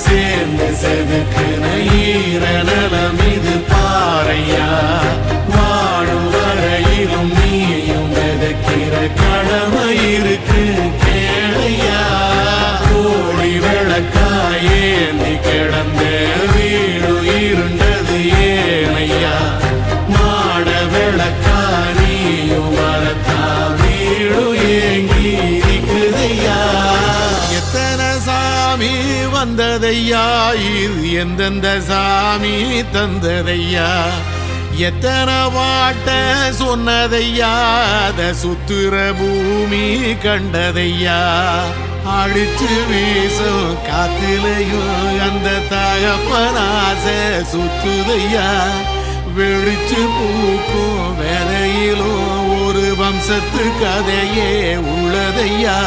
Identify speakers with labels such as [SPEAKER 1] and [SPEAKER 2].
[SPEAKER 1] சேர்ந்து செதுக்குன ஈரநலம் இது பாறையா வாழும் வரையிலும் நீயும் விதைக்கிற கடமை இருக்கு கேளையா கோழி விளக்காயேந்தி கிடந்த வீடு இருண்டது ஏனையா மாட விளக்கா நீயும் வரத்தா வீடு ஏங்கி இருக்குதையா எத்தனை சாமி வந்ததையா இது எந்தெந்த சாமி தந்ததையா எத்தனை பாட்ட சொன்னதையா அத சுத்துற பூமி கண்டதையா அடிச்சு வீசும் காத்திலையும் அந்த தகப்பனாச சுத்துதையா வெடிச்சு பூக்கும் வேலையிலும் ஒரு வம்சத்து கதையே உள்ளதையா